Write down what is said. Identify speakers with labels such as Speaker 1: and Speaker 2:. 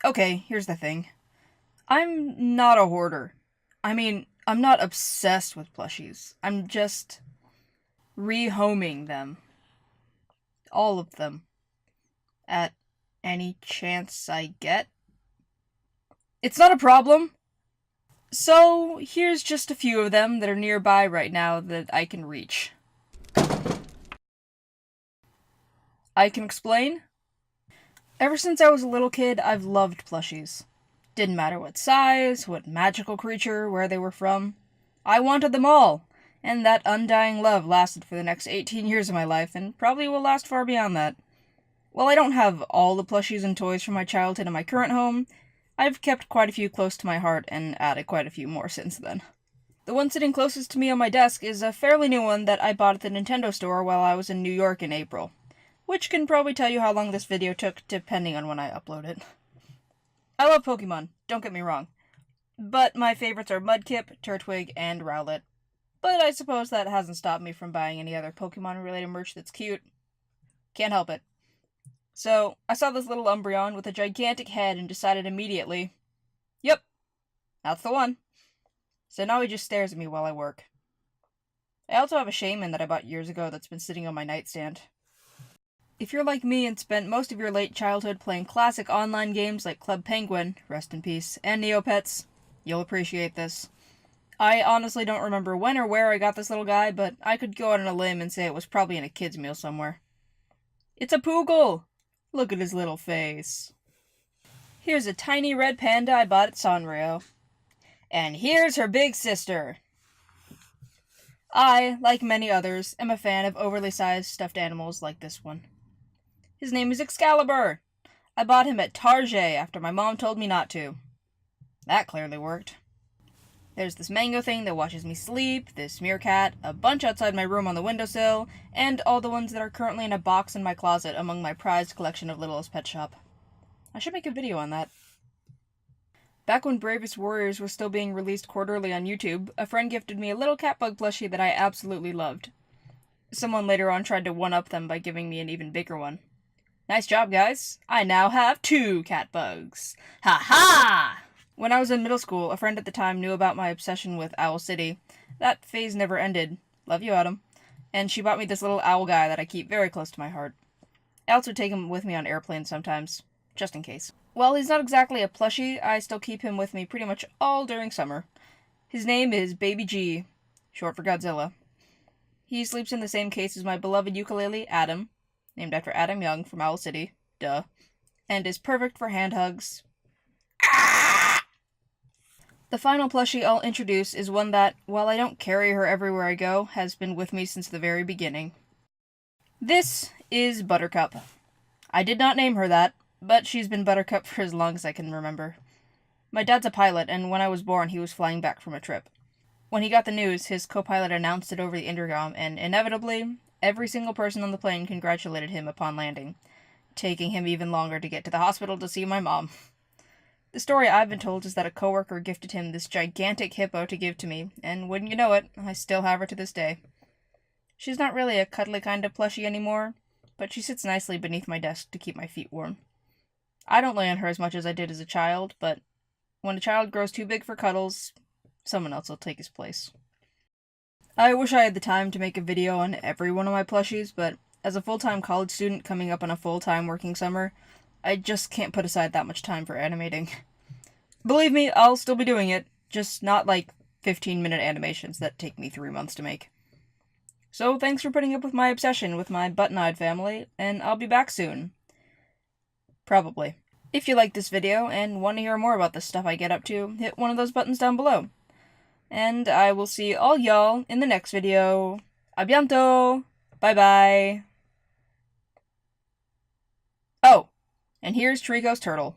Speaker 1: Okay, here's the thing. I'm not a hoarder. I mean, I'm not obsessed with plushies. I'm just rehoming them. All of them. At any chance I get. It's not a problem. So, here's just a few of them that are nearby right now that I can reach. I can explain? Ever since I was a little kid, I've loved plushies. Didn't matter what size, what magical creature, where they were from. I wanted them all, and that undying love lasted for the next 18 years of my life, and probably will last far beyond that. While I don't have all the plushies and toys from my childhood in my current home, I've kept quite a few close to my heart and added quite a few more since then. The one sitting closest to me on my desk is a fairly new one that I bought at the Nintendo store while I was in New York in April, which can probably tell you how long this video took depending on when I upload it. I love Pokemon, don't get me wrong, but my favorites are Mudkip, Turtwig, and Rowlet. But I suppose that hasn't stopped me from buying any other Pokemon-related merch that's cute. Can't help it. So, I saw this little Umbreon with a gigantic head and decided immediately, yep, that's the one. So now he just stares at me while I work. I also have a Shaman that I bought years ago that's been sitting on my nightstand. If you're like me and spent most of your late childhood playing classic online games like Club Penguin, rest in peace, and Neopets, you'll appreciate this. I honestly don't remember when or where I got this little guy, but I could go out on a limb and say it was probably in a kid's meal somewhere. It's a Poogle! Look at his little face. Here's a tiny red panda I bought at Sanrio. And here's her big sister. I, like many others, am a fan of overly sized stuffed animals like this one. His name is Excalibur. I bought him at Target after my mom told me not to. That clearly worked. There's this mango thing that watches me sleep, this meerkat, a bunch outside my room on the windowsill, and all the ones that are currently in a box in my closet among my prized collection of Littlest Pet Shop. I should make a video on that. Back when Bravest Warriors was still being released quarterly on YouTube, a friend gifted me a little catbug plushie that I absolutely loved. Someone later on tried to one-up them by giving me an even bigger one. Nice job, guys. I now have 2 catbugs. Ha ha! When I was in middle school, a friend at the time knew about my obsession with Owl City. That phase never ended. Love you, Adam. And she bought me this little owl guy that I keep very close to my heart. I also take him with me on airplanes sometimes, just in case. While he's not exactly a plushie, I still keep him with me pretty much all during summer. His name is Baby G, short for Godzilla. He sleeps in the same case as my beloved ukulele, Adam, named after Adam Young from Owl City, duh, and is perfect for hand hugs. The final plushie I'll introduce is one that, while I don't carry her everywhere I go, has been with me since the very beginning. This is Buttercup. I did not name her that, but she's been Buttercup for as long as I can remember. My dad's a pilot, and when I was born, he was flying back from a trip. When he got the news, his co-pilot announced it over the intercom, and inevitably, every single person on the plane congratulated him upon landing, taking him even longer to get to the hospital to see my mom. The story I've been told is that a coworker gifted him this gigantic hippo to give to me, and wouldn't you know it, I still have her to this day. She's not really a cuddly kind of plushie anymore, but she sits nicely beneath my desk to keep my feet warm. I don't lay on her as much as I did as a child, but when a child grows too big for cuddles, someone else will take his place. I wish I had the time to make a video on every one of my plushies, but as a full-time college student coming up on a full-time working summer, I just can't put aside that much time for animating. Believe me, I'll still be doing it, just not like 15-minute animations that take me 3 months to make. So thanks for putting up with my obsession with my button-eyed family, and I'll be back soon. Probably. If you like this video and want to hear more about the stuff I get up to, hit one of those buttons down below. And I will see all y'all in the next video. Abianto! Bye-bye! Oh, and here's Trico's turtle.